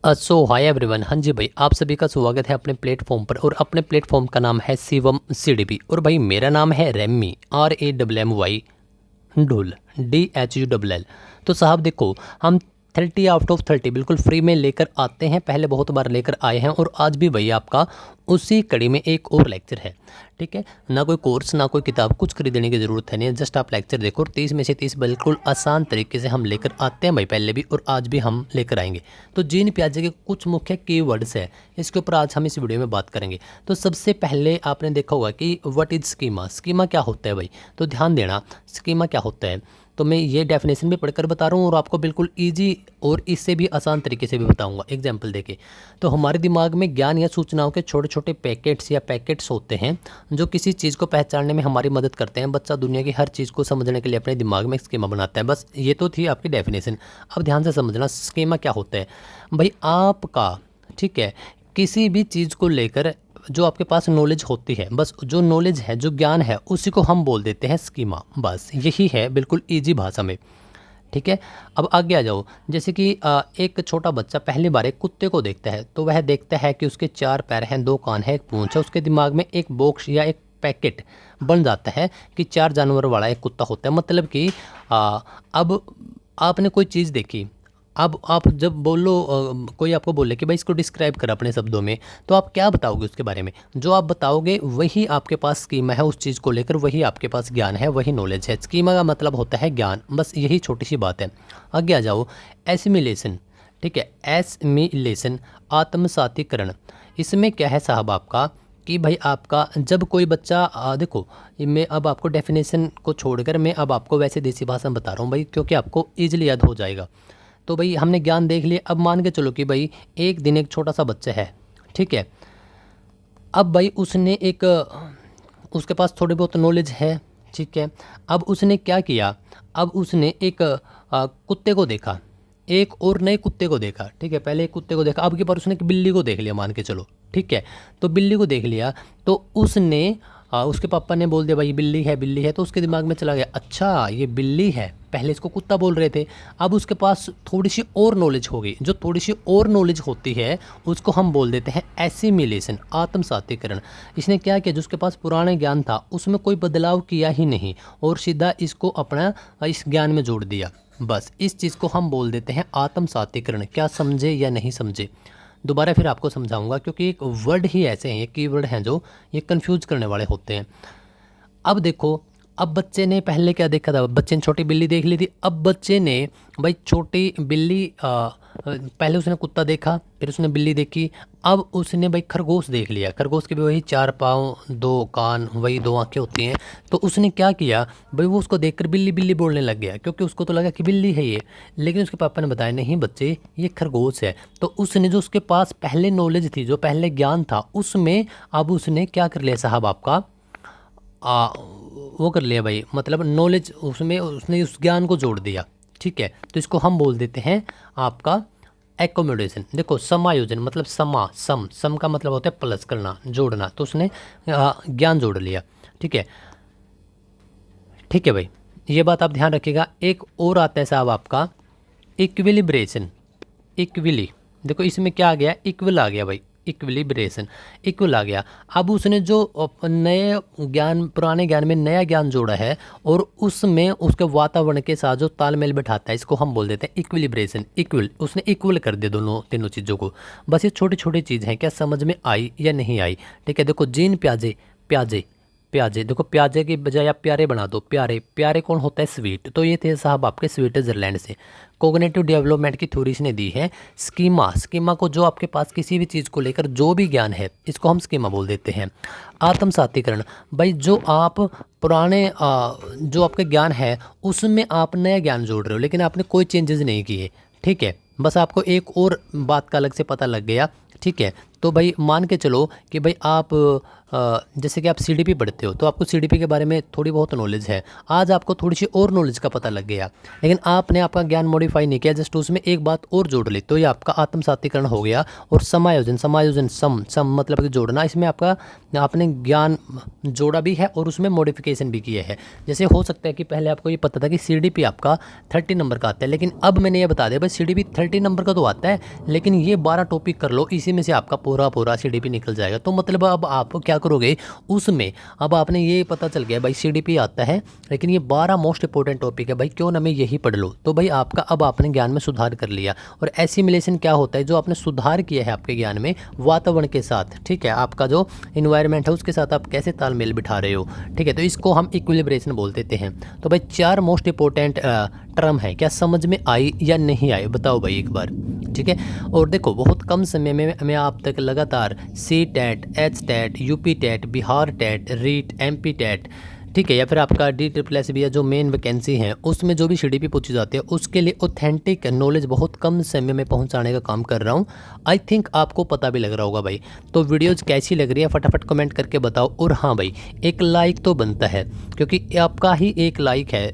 सो hi everyone. हाँ जी भाई, आप सभी का स्वागत है अपने प्लेटफॉर्म पर। और अपने प्लेटफॉर्म का नाम है शिवम सीडीपी। और भाई मेरा नाम है रेमी RAMMY ढुल DHULL। तो साहब देखो, हम 30 आउट ऑफ 30 बिल्कुल फ्री में लेकर आते हैं। पहले बहुत बार लेकर आए हैं और आज भी वही आपका उसी कड़ी में एक और लेक्चर है। ठीक है, ना कोई कोर्स ना कोई किताब, कुछ खरीदने की ज़रूरत है नहीं, जस्ट आप लेक्चर देखो। और 30 में से 30 बिल्कुल आसान तरीके से हम लेकर आते हैं भाई, पहले भी और आज भी हम लेकर आएंगे। तो जीन प्याजे के कुछ मुख्य कीवर्ड्स है, इसके ऊपर आज हम इस वीडियो में बात करेंगे। तो सबसे पहले आपने देखा होगा कि व्हाट इज़ स्कीमा। स्कीमा क्या होता है भाई, तो ध्यान देना, स्कीमा क्या होता है तो मैं ये डेफिनेशन भी पढ़कर बता रहा हूँ और आपको बिल्कुल इजी और इससे भी आसान तरीके से भी बताऊंगा एग्जाम्पल देके। तो हमारे दिमाग में ज्ञान या सूचनाओं के छोटे छोटे पैकेट्स या पैकेट्स होते हैं जो किसी चीज़ को पहचानने में हमारी मदद करते हैं। बच्चा दुनिया की हर चीज़ को समझने के लिए अपने दिमाग में एक स्कीमा बनाता है। बस ये तो थी आपकी डेफिनेशन। अब ध्यान से समझना स्कीमा क्या होता है भाई। आपका ठीक है, किसी भी चीज़ को लेकर जो आपके पास नॉलेज होती है, बस जो नॉलेज है, जो ज्ञान है, उसी को हम बोल देते हैं स्कीमा। बस यही है, बिल्कुल इजी भाषा में। ठीक है, अब आगे आ जाओ। जैसे कि एक छोटा बच्चा पहली बार एक कुत्ते को देखता है तो वह देखता है कि उसके 4 पैर हैं, 2 कान है, 1 पूंछ है। उसके दिमाग में एक बॉक्स या एक पैकेट बन जाता है कि 4 जानवर वाला एक कुत्ता होता है। मतलब कि अब आपने कोई चीज़ देखी। अब आप जब बोलो कोई आपको बोले कि भाई इसको डिस्क्राइब कर अपने शब्दों में, तो आप क्या बताओगे उसके बारे में? जो आप बताओगे वही आपके पास स्कीमा है उस चीज़ को लेकर, वही आपके पास ज्ञान है, वही नॉलेज है। स्कीमा का मतलब होता है ज्ञान, बस यही छोटी सी बात है। आगे आ जाओ। एसिमिलेशन। ठीक है, एसिमिलेशन आत्मसातीकरण। इसमें क्या है साहब आपका कि भाई आपका जब कोई बच्चा देखो, मैं अब आपको डेफिनेशन को छोड़कर मैं अब आपको वैसे देसी भाषा में बता रहा हूँ भाई, क्योंकि आपको ईजिली याद हो जाएगा। तो भाई हमने ज्ञान देख लिया। अब मान के चलो कि भाई एक दिन एक छोटा सा बच्चा है, ठीक है। अब भाई उसने एक उसके पास थोड़ी बहुत नॉलेज है, ठीक है। अब उसने क्या किया, अब उसने एक कुत्ते को देखा, एक और नए कुत्ते को देखा, ठीक है। पहले एक कुत्ते को देखा, अब के बार उसने एक बिल्ली को देख लिया मान के चलो, ठीक है। तो बिल्ली को देख लिया तो उसने उसके पापा ने बोल दिया भाई बिल्ली है, बिल्ली है। तो उसके दिमाग में चला गया अच्छा ये बिल्ली है, पहले इसको कुत्ता बोल रहे थे। अब उसके पास थोड़ी सी और नॉलेज हो गई। जो थोड़ी सी और नॉलेज होती है उसको हम बोल देते हैं एसिमिलेशन, आत्मसातीकरण। इसने क्या किया, जो उसके पास पुराना ज्ञान था उसमें कोई बदलाव किया ही नहीं और सीधा इसको अपना इस ज्ञान में जोड़ दिया। बस इस चीज़ को हम बोल देते हैं आत्मसातीकरण। क्या समझे या नहीं समझे? दोबारा फिर आपको समझाऊंगा, क्योंकि एक वर्ड ही ऐसे हैं, कीवर्ड हैं जो ये कंफ्यूज करने वाले होते हैं। अब देखो, अब बच्चे ने पहले क्या देखा था, बच्चे ने छोटी बिल्ली देख ली थी। अब बच्चे ने भाई छोटी बिल्ली पहले उसने कुत्ता देखा, फिर उसने बिल्ली देखी, अब उसने भाई खरगोश देख लिया। खरगोश के भी वही 4 पाँव, 2 कान, वही 2 आंखें होती हैं। तो उसने क्या किया भाई, वो उसको देखकर बिल्ली बिल्ली बोलने लग गया, क्योंकि उसको तो लगा कि बिल्ली है ये। लेकिन उसके पापा ने बताया नहीं बच्चे ये खरगोश है। तो उसने जो उसके पास पहले नॉलेज थी, जो पहले ज्ञान था, उसमें अब उसने क्या कर लिया साहब आपका वो कर लिया भाई, मतलब नॉलेज उसमें उसने उस ज्ञान को जोड़ दिया। ठीक है, तो इसको हम बोल देते हैं आपका एकोमोडेशन। देखो समायोजन मतलब सम का मतलब होता है प्लस करना, जोड़ना। तो उसने ज्ञान जोड़ लिया। ठीक है, ठीक है भाई, ये बात आप ध्यान रखिएगा। एक और आता है साहब आपका इक्विलिब्रेशन। इक्विली, देखो इसमें क्या आ गया, इक्वल आ गया भाई, इक्विलिब्रेशन, इक्वल आ गया। अब उसने जो नए ज्ञान, पुराने ज्ञान में नया ज्ञान जोड़ा है और उसमें उसके वातावरण के साथ जो तालमेल बैठाता है, इसको हम बोल देते हैं इक्विलिब्रेशन। इक्वल, उसने इक्वल कर दिया दोनों तीनों चीज़ों को। बस ये छोटी छोटी चीज़ हैं, क्या समझ में आई या नहीं आई? ठीक है, देखो जीन प्याजे, प्याजे प्याजे, देखो प्याजे की बजाय आप प्यारे बना दो। प्यारे, प्यारे कौन होता है? स्वीट। तो ये थे साहब आपके स्विट्जरलैंड से। कोग्निटिव डेवलपमेंट की थ्योरी इसने दी है। स्कीमा, स्कीमा को जो आपके पास किसी भी चीज़ को लेकर जो भी ज्ञान है, इसको हम स्कीमा बोल देते हैं। आत्मसातीकरण, भाई जो आप पुराने जो आपका ज्ञान है उसमें आप नया ज्ञान जोड़ रहे हो, लेकिन आपने कोई चेंजेस नहीं किए। ठीक है, बस आपको एक और बात का अलग से पता लग गया। ठीक है, तो भाई मान के चलो कि भाई आप जैसे कि आप सीडीपी पढ़ते हो तो आपको सीडीपी के बारे में थोड़ी बहुत नॉलेज है। आज आपको थोड़ी सी और नॉलेज का पता लग गया, लेकिन आपने आपका ज्ञान मॉडिफाई नहीं किया, जस्ट उसमें एक बात और जोड़ ली, तो ये आपका आत्मसातीकरण हो गया। और समायोजन, समायोजन सम मतलब कि जोड़ना, इसमें आपका आपने ज्ञान जोड़ा भी है और उसमें मॉडिफिकेशन भी किया है। जैसे हो सकता है कि पहले आपको ये पता था कि सीडीपी आपका 30 नंबर का आता है, लेकिन अब मैंने ये बता दिया भाई सीडीपी 30 नंबर का तो आता है, लेकिन ये 12 टॉपिक कर लो, इसी में से आपका पूरा सीडीपी निकल जाएगा। तो मतलब अब आप क्या करोगे उसमें, अब आपने ये पता चल गया भाई सीडीपी आता है, लेकिन ये 12 मोस्ट इंपॉर्टेंट टॉपिक है भाई, क्यों ना मैं यही पढ़ लो। तो भाई आपका अब आपने ज्ञान में सुधार कर लिया। और एसिमिलेशन क्या होता है, जो आपने सुधार किया है आपके ज्ञान में वातावरण के साथ, ठीक है, आपका जो इन्वायरमेंट है उसके साथ आप कैसे तालमेल बिठा रहे हो, ठीक है, तो इसको हम इक्विलिब्रेशन बोल देते हैं। तो भाई 4 मोस्ट इंपॉर्टेंट टर्म है, क्या समझ में आई या नहीं आई बताओ भाई एक बार, ठीक है। और देखो बहुत कम समय में मैं आप तक लगातार C TET, H TET, UP TET, Bihar TET, REET, MP TET, ठीक है, या फिर आपका DSSS या जो मेन वैकेंसी है उसमें जो भी सीडीपी पूछी जाती है उसके लिए ऑथेंटिक नॉलेज बहुत कम समय में पहुंचाने का काम कर रहा हूं। आई थिंक आपको पता भी लग रहा होगा भाई। तो वीडियोज कैसी लग रही है फटाफट कमेंट करके बताओ। और हाँ भाई, एक लाइक तो बनता है, क्योंकि आपका ही एक लाइक है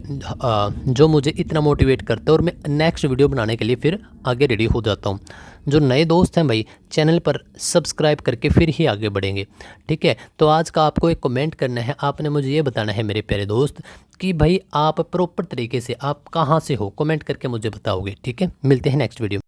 जो मुझे इतना मोटिवेट करता है और मैं नेक्स्ट वीडियो बनाने के लिए फिर आगे रेडी हो जाता हूँ। जो नए दोस्त हैं भाई, चैनल पर सब्सक्राइब करके फिर ही आगे बढ़ेंगे, ठीक है। तो आज का आपको एक कमेंट करना है, आपने मुझे ये बताना है मेरे प्यारे दोस्त कि भाई आप प्रॉपर तरीके से आप कहाँ से हो, कमेंट करके मुझे बताओगे, ठीक है। मिलते हैं नेक्स्ट वीडियो।